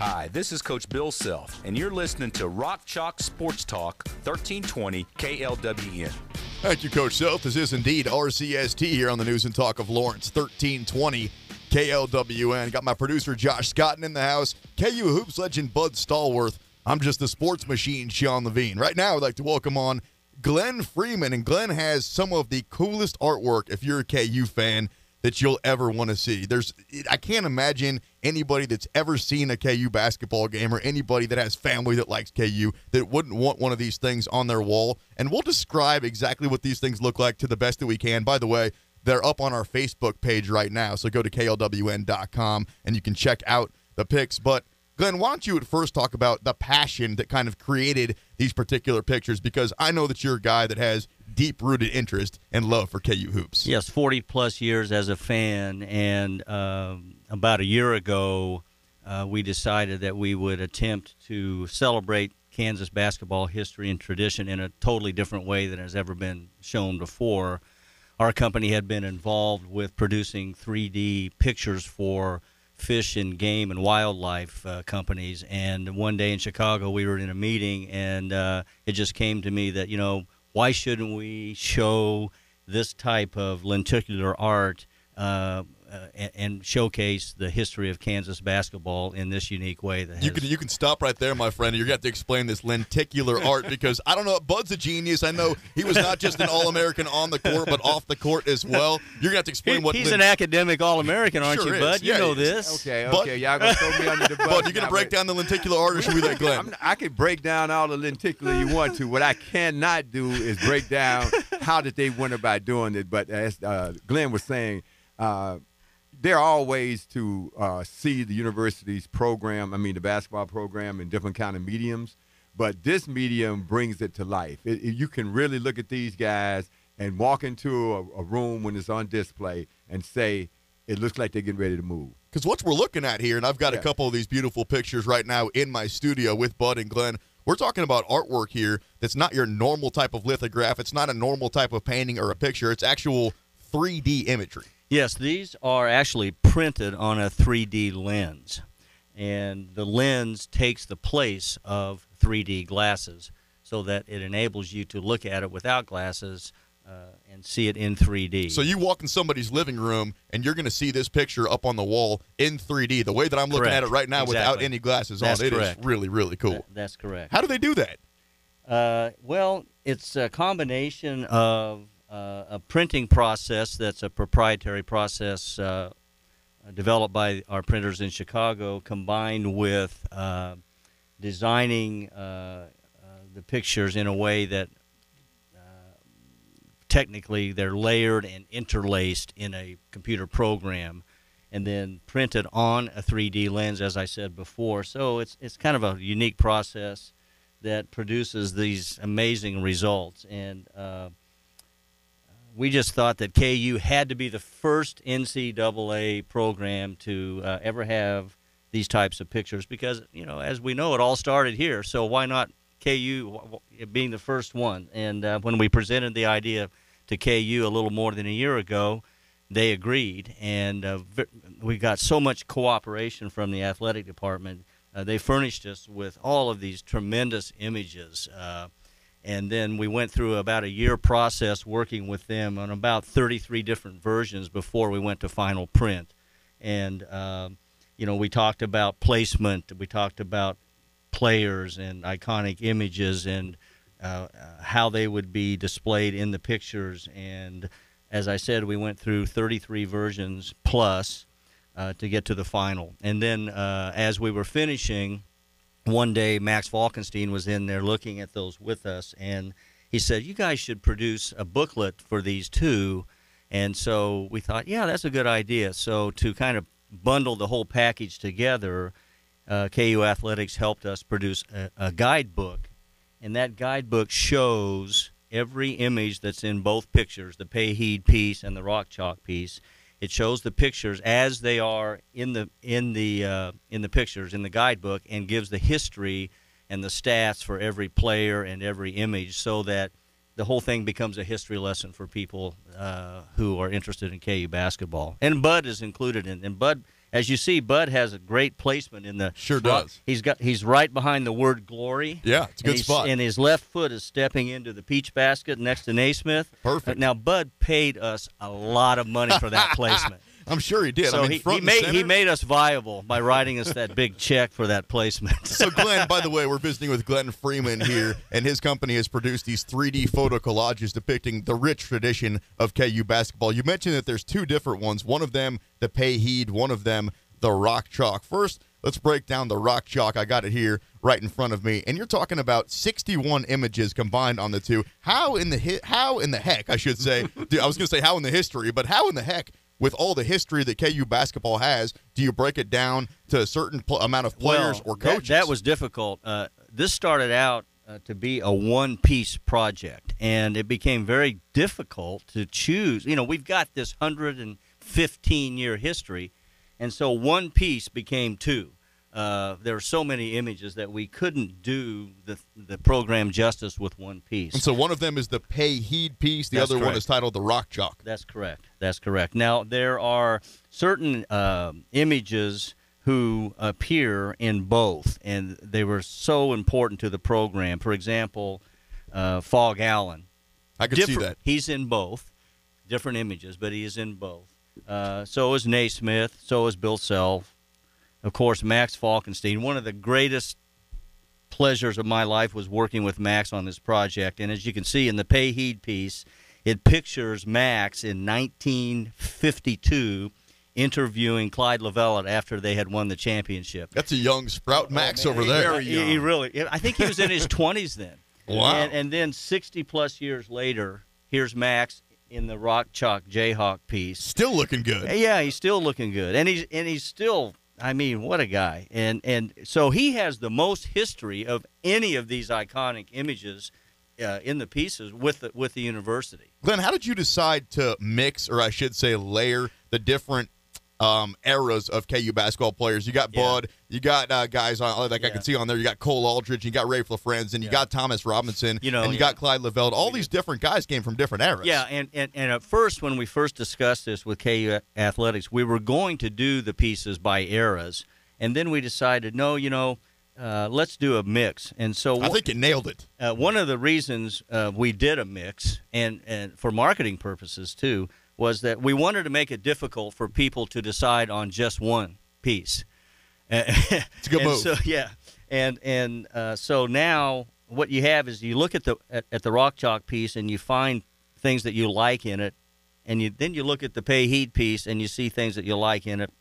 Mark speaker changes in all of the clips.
Speaker 1: Hi, this is Coach Bill Self, and you're listening to Rock Chalk Sports Talk, 1320 KLWN.
Speaker 2: Thank you, Coach Self. This is indeed RCST here on the News and Talk of Lawrence, 1320 KLWN. Got my producer, Josh Scotton, in the house. KU Hoops legend, Bud Stallworth. I'm just the sports machine, Sean Levine. Right now, I'd like to welcome on Glenn Freeman, and Glenn has some of the coolest artwork, if you're a KU fan, that you'll ever want to see. I can't imagine anybody that's ever seen a KU basketball game or anybody that has family that likes KU that wouldn't want one of these things on their wall. And we'll describe exactly what these things look like to the best that we can. By the way, they're up on our Facebook page right now, so go to KLWN.com and you can check out the pics. But Glenn, why don't you at first talk about the passion that kind of created these particular pictures, because I know that you're a guy that has deep-rooted interest and love for KU hoops.
Speaker 3: Yes, 40-plus years as a fan, and about a year ago we decided that we would attempt to celebrate Kansas basketball history and tradition in a totally different way than has ever been shown before. Our company had been involved with producing 3D pictures for fish and game and wildlife companies, and one day in Chicago we were in a meeting, and it just came to me that, why shouldn't we show this type of lenticular art and showcase the history of Kansas basketball in this unique way? That
Speaker 2: you can stop right there, my friend. You're going to have to explain this lenticular art, because I don't know, Bud's a genius. I know he was not just an All-American on the court, but off the court as well. You're going to have to explain what
Speaker 3: he's an academic All-American, aren't
Speaker 2: sure
Speaker 3: you, Bud?
Speaker 2: Yeah,
Speaker 3: you know this.
Speaker 4: Okay,
Speaker 2: Bud,
Speaker 4: y'all going to throw me under the bus.
Speaker 2: Bud, you going to break down the lenticular art, or should we let Glenn?
Speaker 4: I can break down all the lenticular you want to. What I cannot do is break down how did they went about doing it. But as Glenn was saying, there are all ways to see the university's program, the basketball program, in different kind of mediums. But this medium brings it to life. You can really look at these guys and walk into a room when it's on display and say, it looks like they're getting ready to move.
Speaker 2: Because what we're looking at here, and I've got a couple of these beautiful pictures right now in my studio with Bud and Glenn, we're talking about artwork here that's not your normal type of lithograph. It's not a normal type of painting or a picture. It's actual 3D imagery.
Speaker 3: Yes, these are actually printed on a 3D lens, and the lens takes the place of 3D glasses so that it enables you to look at it without glasses and see it in 3D.
Speaker 2: So you walk in somebody's living room, and you're going to see this picture up on the wall in 3D, the way that I'm looking at it right now without any glasses on. It is really, really cool.
Speaker 3: That's correct.
Speaker 2: How do they do that?
Speaker 3: Well, it's a combination of a printing process that's a proprietary process developed by our printers in Chicago, combined with designing the pictures in a way that technically they're layered and interlaced in a computer program and then printed on a 3D lens, as I said before. So it's kind of a unique process that produces these amazing results. And we just thought that KU had to be the first NCAA program to ever have these types of pictures because, as we know, it all started here. So why not KU being the first one? And when we presented the idea to KU a little more than a year ago, they agreed. And we got so much cooperation from the athletic department. They furnished us with all of these tremendous images. And then we went through about a year process working with them on about 33 different versions before we went to final print. And, we talked about placement. We talked about players and iconic images and how they would be displayed in the pictures. And as I said, we went through 33 versions plus to get to the final. And then as we were finishing, one day Max Falkenstein was in there looking at those with us, and he said, you guys should produce a booklet for these too. And so we thought, yeah, that's a good idea. So to kind of bundle the whole package together, KU Athletics helped us produce a guidebook, and that guidebook shows every image that's in both pictures, the Payheed piece and the Rock Chalk piece. It shows the pictures as they are in the pictures in the guidebook, and gives the history and the stats for every player and every image, so that the whole thing becomes a history lesson for people who are interested in KU basketball. And Bud is included in. And Bud, as you see, Bud has a great placement in the
Speaker 2: Sure does.
Speaker 3: He's right behind the word glory.
Speaker 2: Yeah, it's a good spot.
Speaker 3: And his left foot is stepping into the peach basket next to Naismith.
Speaker 2: Perfect.
Speaker 3: Now Bud paid us a lot of money for that placement.
Speaker 2: I'm sure he did.
Speaker 3: So
Speaker 2: I mean,
Speaker 3: he made us viable by writing us that big check for that placement.
Speaker 2: So, Glenn, by the way, we're visiting with Glenn Freeman here, and his company has produced these 3D photo collages depicting the rich tradition of KU basketball. You mentioned that there's two different ones. One of them, the Pay Heed, one of them, the Rock Chalk. First, let's break down the Rock Chalk. I got it here right in front of me, and you're talking about 61 images combined on the two. How in the heck, I should say, I was going to say how in the history, but how in the heck, with all the history that KU basketball has, do you break it down to a certain amount of players or coaches?
Speaker 3: That was difficult. This started out to be a one-piece project, and it became very difficult to choose. You know, we've got this 115-year history, and so one piece became two. There are so many images that we couldn't do the program justice with one piece.
Speaker 2: And so one of them is the Pay Heed piece. The
Speaker 3: That's
Speaker 2: other one
Speaker 3: correct.
Speaker 2: is titled the Rock Chalk.
Speaker 3: That's correct. That's correct. Now, there are certain images who appear in both, and they were so important to the program. For example, Fog Allen.
Speaker 2: I could see that.
Speaker 3: He's in both. Different images, but he is in both. So is Naismith. So is Bill Self. Of course, Max Falkenstein. One of the greatest pleasures of my life was working with Max on this project. And as you can see in the Pay Heed piece, it pictures Max in 1952 interviewing Clyde Lovellette after they had won the championship.
Speaker 2: That's a young sprout Max over there.
Speaker 4: Very young.
Speaker 3: He really, I think he was in his 20s then.
Speaker 2: Wow.
Speaker 3: And then 60-plus years later, here's Max in the Rock Chalk Jayhawk piece.
Speaker 2: Still looking good.
Speaker 3: Yeah, he's still looking good. And he's still, I mean, what a guy. And so he has the most history of any of these iconic images in the pieces with the university.
Speaker 2: Glenn, how did you decide to mix, or I should say layer, the different eras of KU basketball players? You got Bud, you got guys on I can see on there. You got Cole Aldridge, you got Ray LaFrenz, and you got Thomas Robinson, and you got Clyde Lovellette. All these different guys came from different eras.
Speaker 3: Yeah, and at first, when we first discussed this with KU Athletics, we were going to do the pieces by eras, and then we decided, no, let's do a mix. And so
Speaker 2: I think you nailed it.
Speaker 3: One of the reasons we did a mix, and for marketing purposes too, was that we wanted to make it difficult for people to decide on just one piece.
Speaker 2: It's a good move.
Speaker 3: So, yeah, and so now what you have is you look at the Rock Chalk piece and you find things that you like in it, and then you look at the Pay Heed piece and you see things that you like in it,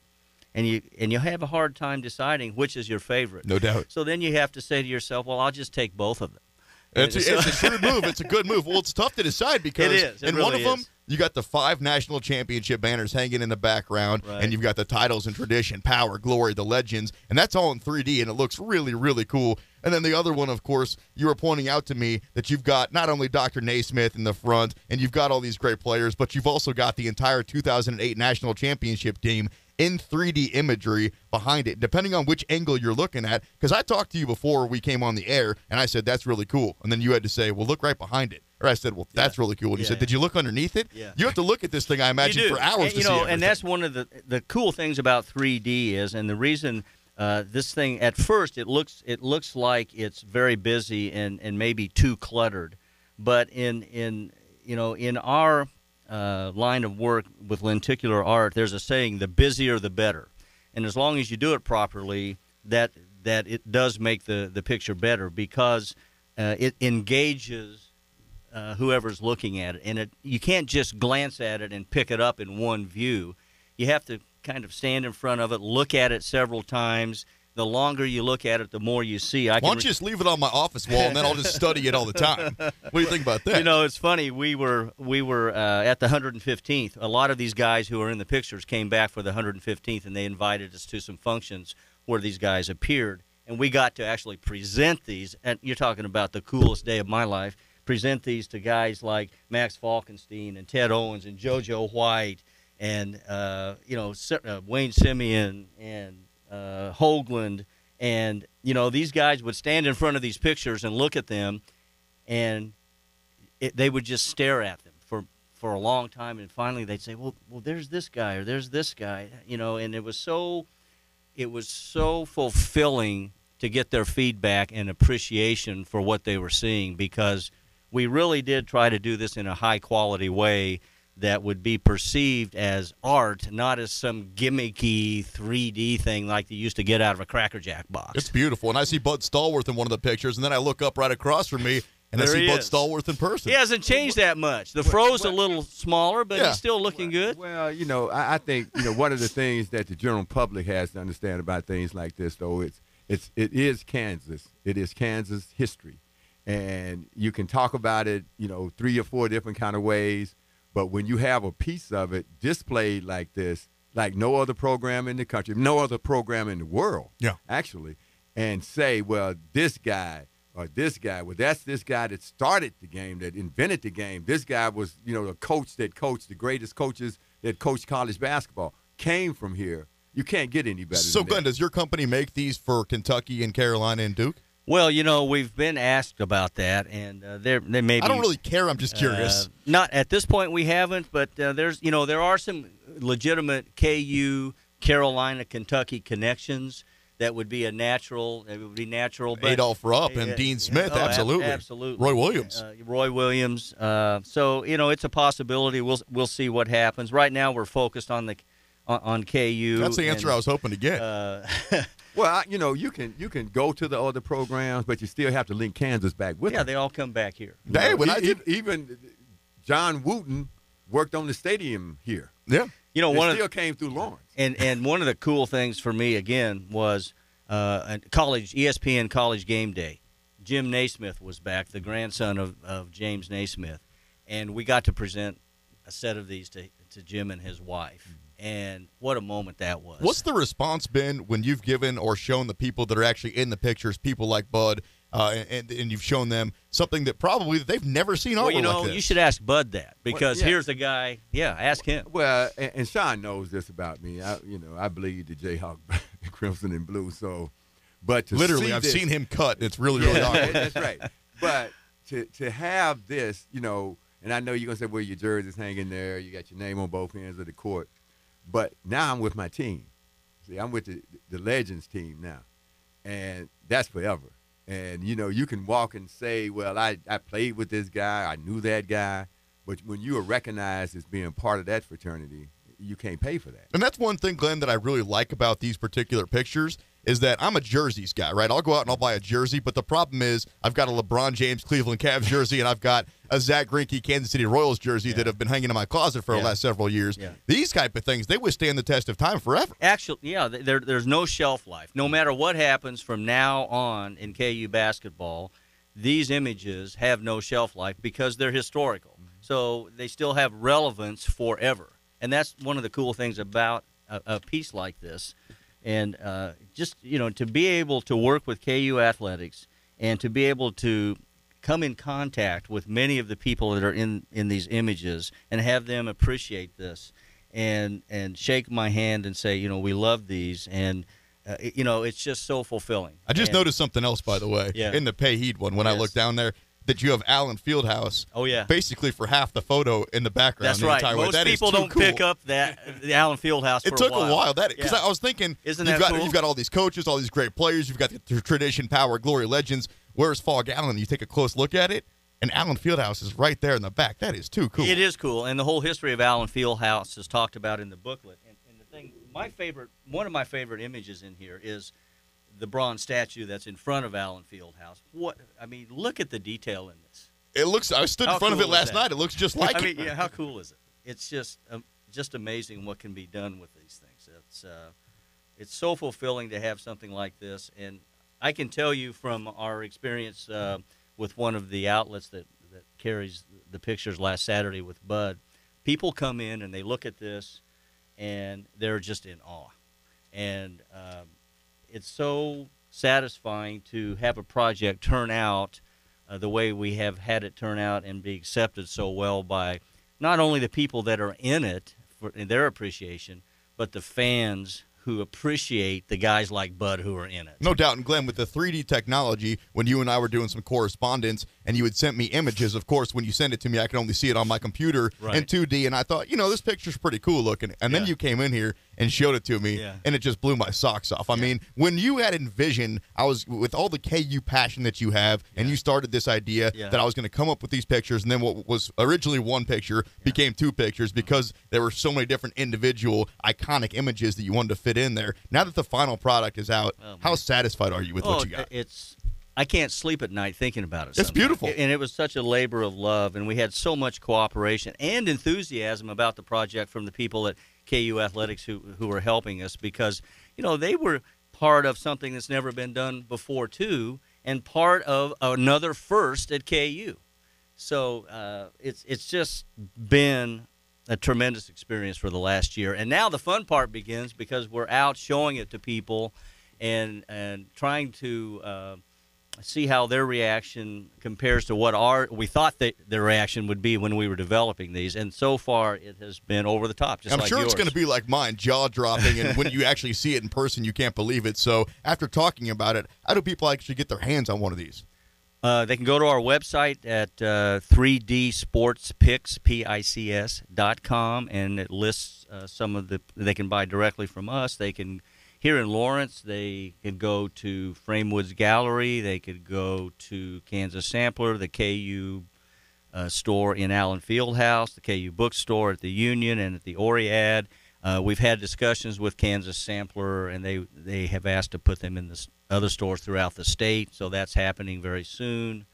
Speaker 3: and you have a hard time deciding which is your favorite.
Speaker 2: No doubt.
Speaker 3: So then you have to say to yourself, well, I'll just take both of them.
Speaker 2: It's a shrewd move. It's a good move. Well, it's tough to decide because
Speaker 3: it is.
Speaker 2: in one of them, you got the 5 national championship banners hanging in the background, and you've got the titles and tradition, power, glory, the legends, and that's all in 3D, and it looks really, really cool. And then the other one, of course, you were pointing out to me that you've got not only Dr. Naismith in the front, and you've got all these great players, but you've also got the entire 2008 national championship team in 3D imagery behind it, depending on which angle you're looking at. Because I talked to you before we came on the air, and I said, that's really cool. And then you had to say, well, look right behind it. Or I said, well, that's really cool. And you said, did you look underneath it?
Speaker 3: Yeah.
Speaker 2: You have to look at this thing, I imagine, for hours to see everything.
Speaker 3: And that's one of the cool things about 3D is, and the reason this thing, at first, it looks like it's very busy and maybe too cluttered. But in our line of work with lenticular art, there's a saying, the busier the better. And as long as you do it properly, that it does make the picture better, because it engages whoever's looking at it. And you can't just glance at it and pick it up in one view. You have to kind of stand in front of it, look at it several times. The longer you look at it, the more you see.
Speaker 2: Why don't you just leave it on my office wall, and then I'll just study it all the time? What do you think about that?
Speaker 3: It's funny. We were at the 115th. A lot of these guys who are in the pictures came back for the 115th, and they invited us to some functions where these guys appeared. And we got to actually present these. And you're talking about the coolest day of my life. Present these to guys like Max Falkenstein and Ted Owens and JoJo White and Wayne Simeon and Hoagland, and these guys would stand in front of these pictures and look at them, and they would just stare at them for a long time, and finally they'd say, well, there's this guy or there's this guy, and it was so fulfilling to get their feedback and appreciation for what they were seeing, because we really did try to do this in a high-quality way that would be perceived as art, not as some gimmicky 3D thing like they used to get out of a Cracker Jack box.
Speaker 2: It's beautiful. And I see Bud Stallworth in one of the pictures, and then I look up right across from me, and I see Bud Stallworth in person.
Speaker 3: He hasn't changed that much. The fro's a little smaller, but he's still looking good.
Speaker 4: Well, I think one of the things that the general public has to understand about things like this, though, it is Kansas. It is Kansas history. And you can talk about it, 3 or 4 different kind of ways. But when you have a piece of it displayed like this, like no other program in the country, no other program in the world, actually, and say, well, this guy or this guy, well, that's this guy that started the game, that invented the game. This guy was, the coach that coached the greatest coaches that coached college basketball, came from here. You can't get any better
Speaker 2: So,
Speaker 4: than
Speaker 2: Glenn,
Speaker 4: that.
Speaker 2: does your company make these for Kentucky and Carolina and Duke?
Speaker 3: Well, we've been asked about that, and there may be.
Speaker 2: I don't really care. I'm just curious.
Speaker 3: Not at this point, we haven't, but there are some legitimate KU, Carolina, Kentucky connections that would be natural. But,
Speaker 2: Adolph Rupp and Dean Smith, absolutely.
Speaker 3: Absolutely.
Speaker 2: Roy Williams.
Speaker 3: Roy Williams. So it's a possibility. We'll see what happens. Right now, we're focused on KU.
Speaker 2: That's the answer I was hoping to get.
Speaker 4: Well, you can go to the other programs, but you still have to link Kansas back with them.
Speaker 3: Yeah, they all come back here.
Speaker 2: Hey,
Speaker 4: even John Wooten worked on the stadium here.
Speaker 2: Yeah.
Speaker 4: Still came through Lawrence.
Speaker 3: And one of the cool things for me, again, was ESPN College Game Day. Jim Naismith was back, the grandson of James Naismith, and we got to present a set of these to Jim and his wife. And what a moment that was.
Speaker 2: What's the response been when you've given or shown the people that are actually in the pictures, people like Bud, and you've shown them something that probably they've never seen artwork like this?
Speaker 3: You should ask Bud that, because here's a guy. Yeah, ask him.
Speaker 4: Well, and Sean knows this about me. I bleed the Jayhawk crimson and blue. So, but to
Speaker 2: literally, I've seen him cut. It's really awkward.
Speaker 4: That's right. But to have this, and I know you're gonna say, well, your jersey's hanging there. You got your name on both ends of the court. But now I'm with my team. See, I'm with the Legends team now. And that's forever. And, you can walk and say, well, I played with this guy. I knew that guy. But when you are recognized as being part of that fraternity, you can't pay for that.
Speaker 2: And that's one thing, Glenn, that I really like about these particular pictures is that I'm a jerseys guy, right? I'll go out and I'll buy a jersey, but the problem is I've got a LeBron James Cleveland Cavs jersey and I've got a Zach Greinke Kansas City Royals jersey that have been hanging in my closet for the last several years. Yeah. These type of things, they withstand the test of time forever.
Speaker 3: Actually, there's no shelf life. No matter what happens from now on in KU basketball, these images have no shelf life because they're historical. So they still have relevance forever. And that's one of the cool things about a piece like this. And just, to be able to work with KU athletics and to be able to come in contact with many of the people that are in these images and have them appreciate this and shake my hand and say, we love these. And, it's just so fulfilling.
Speaker 2: I just noticed something else, by the way, in the Payheed one when I look down there. That you have Allen Fieldhouse basically for half the photo in the background.
Speaker 3: That's right. Most people don't pick up the Allen Fieldhouse
Speaker 2: It took a while. Because I was thinking,
Speaker 3: Isn't that cool?
Speaker 2: You've got all these coaches, all these great players. You've got the tradition, power, glory, legends. Where's Fog Allen? You take a close look at it, and Allen Fieldhouse is right there in the back. That is too cool.
Speaker 3: It is cool, and the whole history of Allen Fieldhouse is talked about in the booklet. And the thing, one of my favorite images in here is the bronze statue that's in front of Allen Fieldhouse. Look at the detail in this.
Speaker 2: It looks. I stood in front of it last night. It looks just like it.
Speaker 3: How cool is it? It's just amazing what can be done with these things. It's so fulfilling to have something like this, and I can tell you from our experience with one of the outlets that carries the pictures last Saturday with Bud, people come in and they look at this, and they're just in awe, and it's so satisfying to have a project turn out the way we have had it turn out and be accepted so well by not only the people that are in it in their appreciation, but the fans who appreciate the guys like Bud who are in it.
Speaker 2: No doubt. And Glenn, with the 3D technology, when you and I were doing some correspondence and you had sent me images, of course, when you send it to me, I could only see it on my computer in 2D. And I thought, this picture's pretty cool looking. And then you came in here and showed it to me, and it just blew my socks off. I mean, when you had envisioned, I was with all the KU passion that you have, and you started this idea that I was going to come up with these pictures, and then what was originally one picture became two pictures because there were so many different individual iconic images that you wanted to fit in there. Now that the final product is out, how satisfied are you with what you got?
Speaker 3: I can't sleep at night thinking about it.
Speaker 2: It's beautiful.
Speaker 3: And it was such a labor of love, and we had so much cooperation and enthusiasm about the project from the people at KU Athletics who were helping us because, they were part of something that's never been done before, too, and part of another first at KU. So it's just been a tremendous experience for the last year. And now the fun part begins because we're out showing it to people and trying to see how their reaction compares to what we thought their reaction would be when we were developing these. And so far it has been over the top, just
Speaker 2: I'm
Speaker 3: like
Speaker 2: sure
Speaker 3: yours.
Speaker 2: It's going to be like mine, jaw-dropping, and when you actually see it in person, you can't believe it. So after talking about it, how do people actually get their hands on one of these?
Speaker 3: They can go to our website at 3dsportspics.com, and it lists some of they can buy directly from us. They can, here in Lawrence, they can go to Framewood's Gallery. They could go to Kansas Sampler, the KU store in Allen Fieldhouse, the KU bookstore at the Union and at the Oriad. We've had discussions with Kansas Sampler, and they have asked to put them in the other stores throughout the state, so that's happening very soon.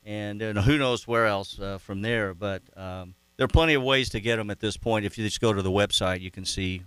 Speaker 3: And who knows where else from there. But there are plenty of ways to get them at this point. If you just go to the website, you can see,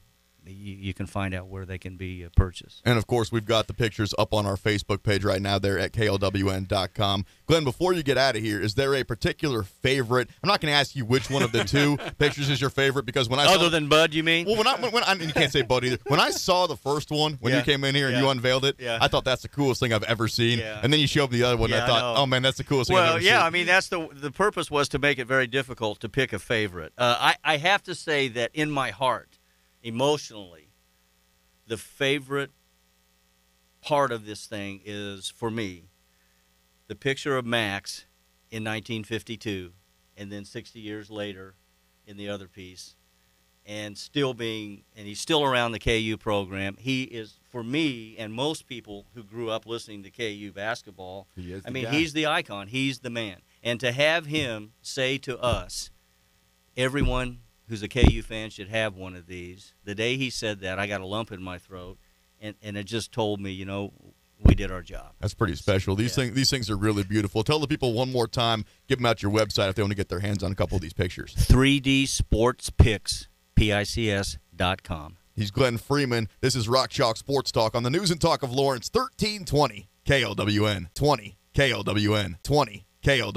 Speaker 3: you can find out where they can be purchased.
Speaker 2: And, of course, we've got the pictures up on our Facebook page right now there at KLWN.com. Glenn, before you get out of here, is there a particular favorite? I'm not going to ask you which one of the two pictures is your favorite because when I
Speaker 3: Other than Bud, you mean?
Speaker 2: Well, and you can't say Bud either. When I saw the first one, when you came in here and you unveiled it, I thought that's the coolest thing I've ever seen. Yeah. And then you showed me the other one, and I thought, oh, man, that's the coolest thing I've ever seen.
Speaker 3: Well, I mean, that's the purpose was to make it very difficult to pick a favorite. I have to say that in my heart, emotionally, the favorite part of this thing is, for me, the picture of Max in 1952 and then 60 years later in the other piece, and he's still around the KU program. He is, for me and most people who grew up listening to KU basketball, he's the icon. He's the man. And to have him say to us, everyone who's a KU fan should have one of these. The day he said that, I got a lump in my throat, and it just told me, we did our job.
Speaker 2: That's pretty special. These things are really beautiful. Tell the people one more time, give them out your website if they want to get their hands on a couple of these pictures.
Speaker 3: 3dsportspics.com.
Speaker 2: He's Glenn Freeman. This is Rock Chalk Sports Talk on the News and Talk of Lawrence, 1320 KLWN 20 KLWN 20 KLWN.